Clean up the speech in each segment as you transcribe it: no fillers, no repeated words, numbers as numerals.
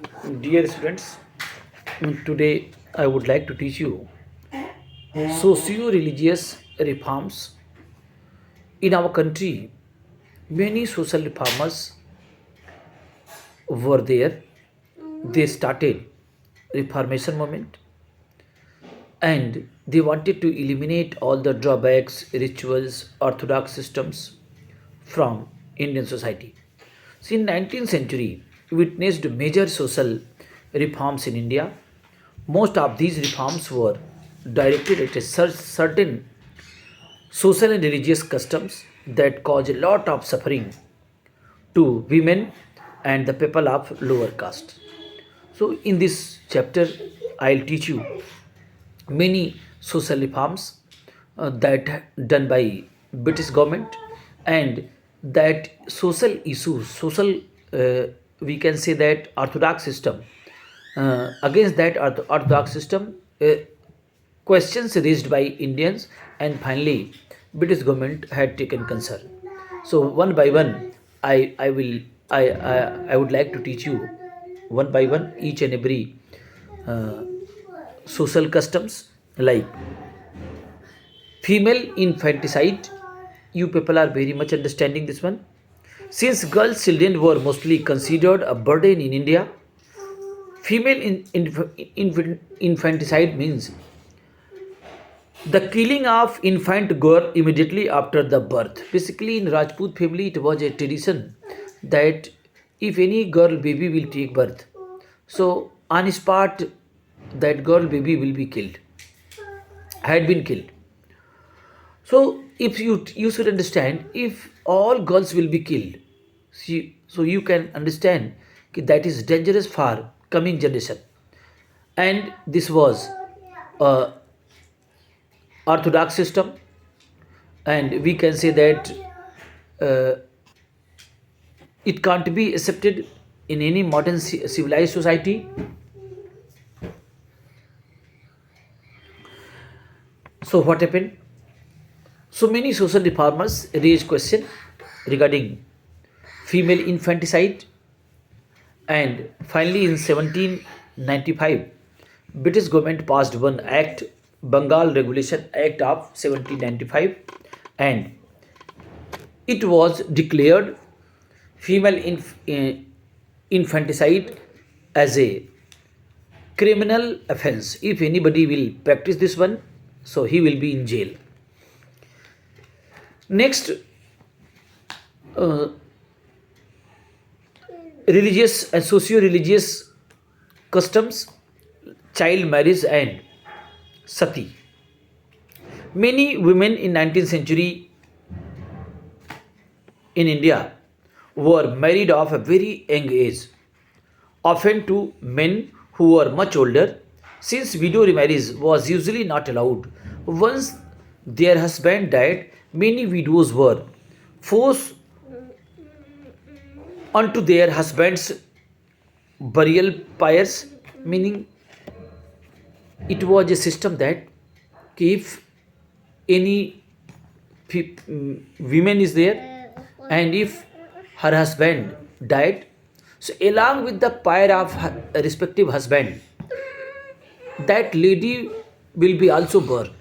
Dear students, today I would like to teach you socio-religious reforms in our country. Many social reformers were there. They started reformation movement and they wanted to eliminate all the drawbacks, rituals, orthodox systems from Indian society. So in 19th century, we witnessed major social reforms in India. Most of these reforms were directed at a certain social and religious customs that cause a lot of suffering to women and the people of lower caste. So in this chapter, I'll teach you many social reforms that done by British government and that social issues, social we can say that orthodox system against that orthodox system questions raised by Indians and finally British government had taken concern. So one by one, I will I would like to teach you one by one each and every uh, social customs like female infanticide. You people are very much understanding this one. Since girls children were mostly considered a burden in India, female infanticide means the killing of infant girl immediately after the birth. Basically, in Rajput family, it was a tradition that if any girl baby will take birth, so on spot that girl baby will be killed, had been killed. So if you should understand, if all girls will be killed, so you can understand that is dangerous for coming generation. And this was a orthodox system, and we can say that uh, it can't be accepted in any modern civilized society. So what happened? So many social reformers raised question regarding female infanticide, and finally in 1795, British government passed one act, Bengal Regulation Act of 1795, and it was declared female infanticide as a criminal offense. If anybody will practice this one, so he will be in jail. Next, uh, religious and socio-religious customs, child marriage and sati. Many women in 19th century in India were married of a very young age, often to men who were much older, since widow remarriage was usually not allowed. Once their husband died, many widows were forced onto their husband's burial pyres, meaning it was a system that if any women is there and if her husband died, so along with the pyre of her respective husband, that lady will be also burned.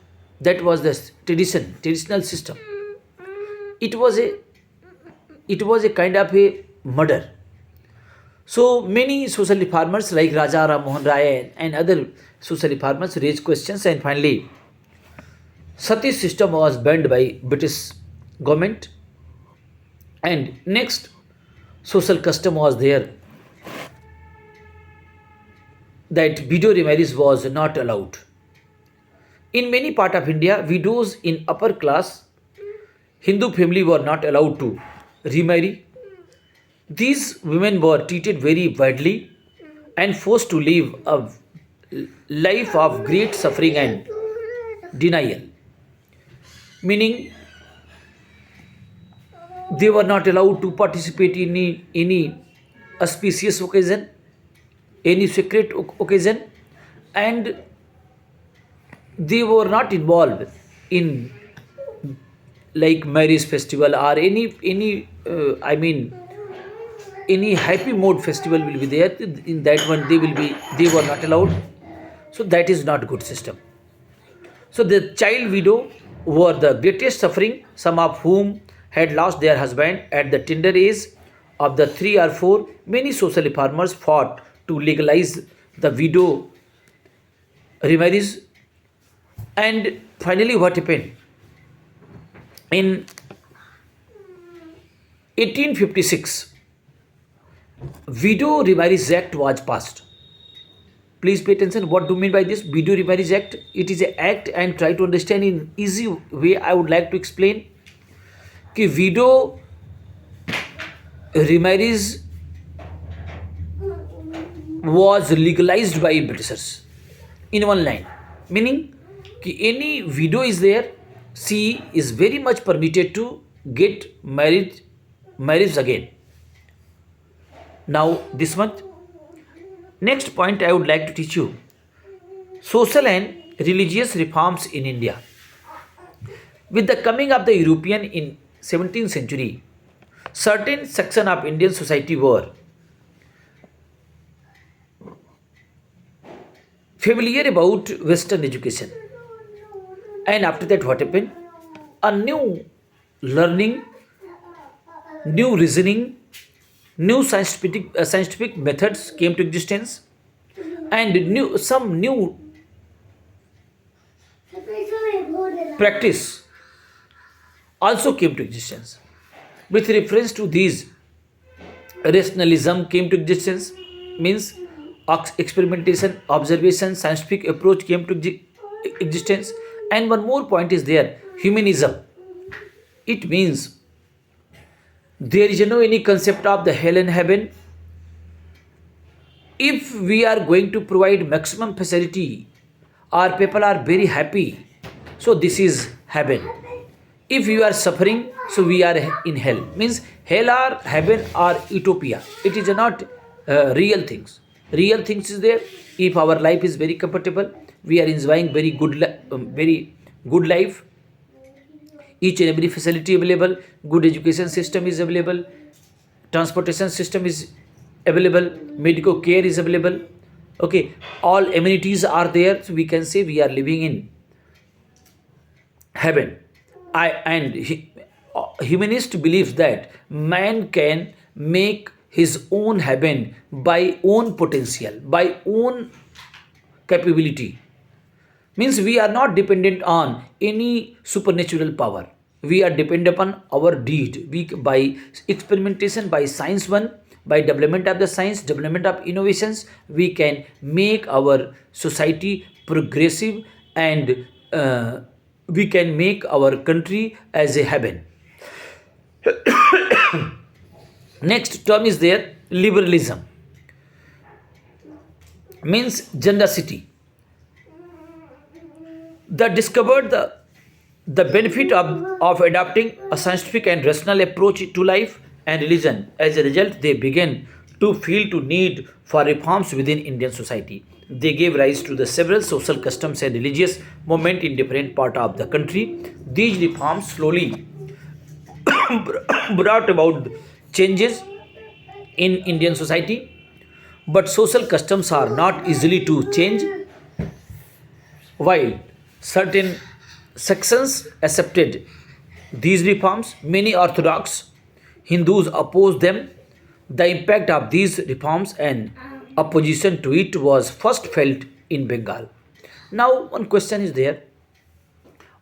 That was the traditional system. It was a it was a kind of a murder. So many social reformers like Raja Ram Mohan Rai and other social reformers raised questions, and finally sati system was banned by British government. And next social custom was there that widow remarriage was not allowed. In many part of India, widows in upper class Hindu family were not allowed to remarry. These women were treated very badly and forced to live a life of great suffering and denial, meaning they were not allowed to participate in any auspicious occasion, any sacred occasion, and they were not involved in like marriage festival or any I mean any happy mode festival will be there. In that one, they were not allowed. So that is not good system. So the child widow were the greatest suffering, some of whom had lost their husband at the tender age of the 3 or 4. Many social reformers fought to legalize the widow remarriage. And finally, what happened? In 1856, Widow Remarriage Act was passed. Please pay attention. What do you mean by this Widow Remarriage Act? It is an act, and try to understand in easy way. I would like to explain. कि widow remarriage was legalized by Britishers in one line, meaning कि any widow is there, she is very much permitted to get marriage again. Now this month, next point I would like to teach you social and religious reforms in India. With the coming of the European in 17th century, certain section of Indian society were familiar about Western education. And after that, what happened? A new learning, new reasoning, new scientific methods came to existence, and some new practice also came to existence. With reference to these, rationalism came to existence, means experimentation, observation, scientific approach came to existence. And one more point is there, humanism. It means there is no any concept of the hell and heaven. If we are going to provide maximum facility, our people are very happy, so this is heaven. If you are suffering, so we are in hell. Means hell or heaven are utopia. It is not real things. Real things is there. If our life is very comfortable, we are enjoying very good life. Each and every facility available, good education system is available, transportation system is available, medical care is available. Okay, all amenities are there, so we can say we are living in heaven. Humanist believes that man can make his own heaven by own potential, by own capability. Means we are not dependent on any supernatural power. We are dependent upon our deed. By experimentation, by science one, by development of the science, development of innovations, we can make our society progressive, and we can make our country as a heaven. Next term is there, liberalism. Means generosity. That discovered the benefit of adopting a scientific and rational approach to life and religion. As a result, they began to feel to need for reforms within Indian society. They gave rise to the several social customs and religious movement in different part of the country. These reforms slowly brought about changes in Indian society, but social customs are not easily to change. While certain sections accepted these reforms, many Orthodox Hindus opposed them. The impact of these reforms and opposition to it was first felt in Bengal. Now, one question is there.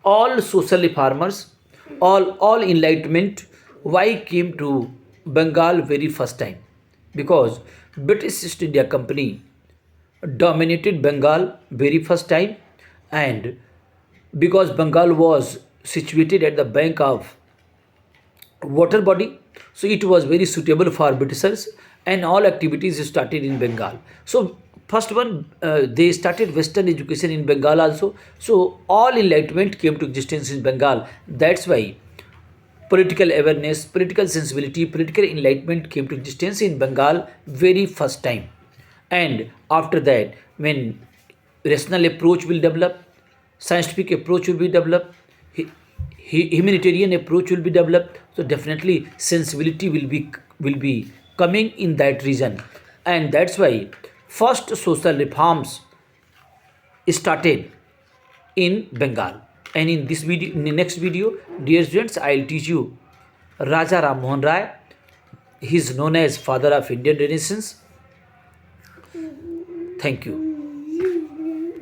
All social reformers, all enlightenment, why came to Bengal very first time? Because British East India Company dominated Bengal very first time, and because Bengal was situated at the bank of water body, so it was very suitable for Britishers, and all activities started in Bengal. So first one, they started Western education in Bengal also. So all enlightenment came to existence in Bengal. That's why political awareness, political sensibility, political enlightenment came to existence in Bengal very first time. And after that, when rational approach will develop, scientific approach will be developed, humanitarian approach will be developed, so definitely sensibility will be coming in that region, and that's why first social reforms started in Bengal. And in this video, in the next video, dear students, I'll teach you Raja Ram Mohan Rai. He is known as father of Indian Renaissance. Thank you.